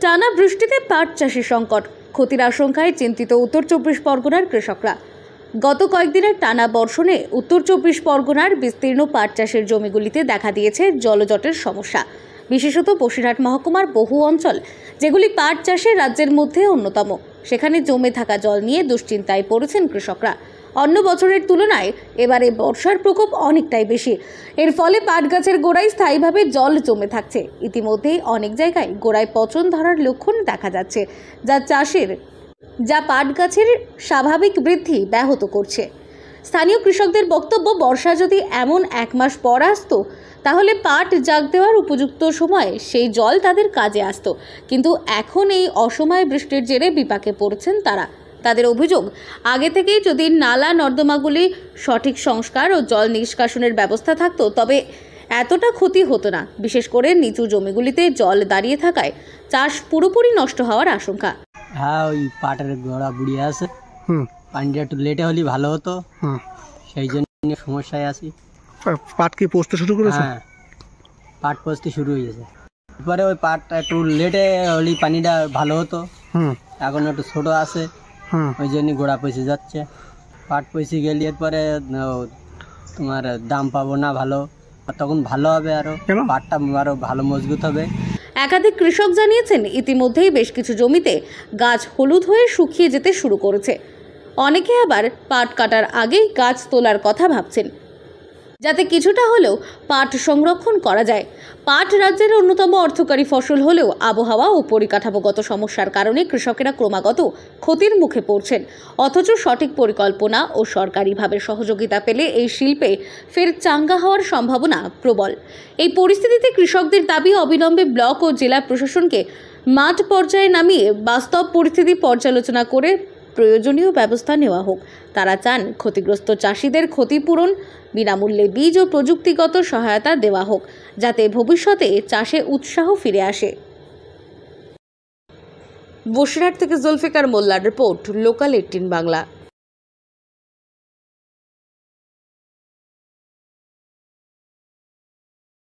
টানা বৃষ্টিতে পাট চাষে সংকট, ক্ষতির আশঙ্কায় চিন্তিত উত্তর চব্বিশ পরগনার কৃষকরা। গত কয়েকদিনের টানা বর্ষণে উত্তর চব্বিশ পরগনার বিস্তীর্ণ পাট চাষের জমিগুলিতে দেখা দিয়েছে জলজটের সমস্যা। বিশেষত বসিরহাট মহকুমার বহু অঞ্চল, যেগুলি পাট চাষে রাজ্যের মধ্যে অন্যতম, সেখানে জমে থাকা জল নিয়ে দুশ্চিন্তায় পড়েছেন কৃষকরা। অন্য বছরের তুলনায় এবারে বর্ষার প্রকোপ অনেকটাই বেশি। এর ফলে পাট গাছের গোড়ায় স্থায়ীভাবে জল জমে থাকছে। ইতিমধ্যেই অনেক জায়গায় গোড়ায় পচন ধরার লক্ষণ দেখা যাচ্ছে, যা পাট গাছের স্বাভাবিক বৃদ্ধি ব্যাহত করছে। স্থানীয় কৃষকদের বক্তব্য, বর্ষা যদি এমন এক মাস পর আসতো তাহলে পাট জাগ দেওয়ার উপযুক্ত সময়ে সেই জল তাদের কাজে আসতো, কিন্তু এখন এই অসময়ে বৃষ্টির জেরে বিপাকে পড়েছেন তারা। তাদের অভিযোগ, আগে থেকেই যদি নালা নর্দমাগুলি সঠিক সংস্কার ও জল নিষ্কাশনের ব্যবস্থা থাকতো তবে এতটা ক্ষতি হতো না। বিশেষ করে নিচু জমিগুলিতে জল দাঁড়িয়ে থাকায় চাষ পুরোপুরি নষ্ট হওয়ার আশঙ্কা। হ্যাঁ, ওই পাটের গোড়া বুড়িয়ে আছে, পানিটা একটু লেটে হলে ভালো হতো, সেই জন্য সমস্যায় আছি। পাট কি পচতে শুরু করেছে? হ্যাঁ, পাট পচতে শুরু হয়েছে। এরপরে ওই পাটটা একটু লেটে হলে পানিটা ভালো হতো, এখন একটু ছোট আছে, ওই জন্য গোড়া পচে যাচ্ছে। পাট পচে গেলে এরপরে তোমার দাম পাবো না ভালো, তখন ভালো হবে, আরো পাটটা আরো ভালো মজবুত হবে। একাধিক কৃষক জানিয়েছেন, ইতিমধ্যেই বেশ কিছু জমিতে গাছ হলুদ হয়ে শুকিয়ে যেতে শুরু করেছে। অনেকে আবার পাট কাটার আগেই গাছ তোলার কথা ভাবছেন, যাতে কিছুটা হলেও পাট সংরক্ষণ করা যায়। পাট রাজ্যের অন্যতম অর্থকারী ফসল হলেও আবহাওয়া ও পরিকাঠামোগত সমস্যার কারণে কৃষকেরা ক্রমাগত ক্ষতির মুখে পড়ছেন। অথচ সঠিক পরিকল্পনা ও সরকারিভাবে সহযোগিতা পেলে এই শিল্পে ফের চাঙ্গা হওয়ার সম্ভাবনা প্রবল। এই পরিস্থিতিতে কৃষকদের দাবি, অবিলম্বে ব্লক ও জেলা প্রশাসনকে মাঠ পর্যায়ে নামিয়ে বাস্তব পরিস্থিতি পর্যালোচনা করে প্রয়োজনীয় ব্যবস্থা নেওয়া হোক। তারা চান ক্ষতিগ্রস্ত চাষিদের ক্ষতিপূরণ, বিনামূল্যে বীজ ও প্রযুক্তিগত সহায়তা দেওয়া হোক, যাতে ভবিষ্যতে চাষে উৎসাহ ফিরে আসে। বসিরহাট থেকে জুলফিকার মোল্লার রিপোর্ট, লোকাল 18 বাংলা।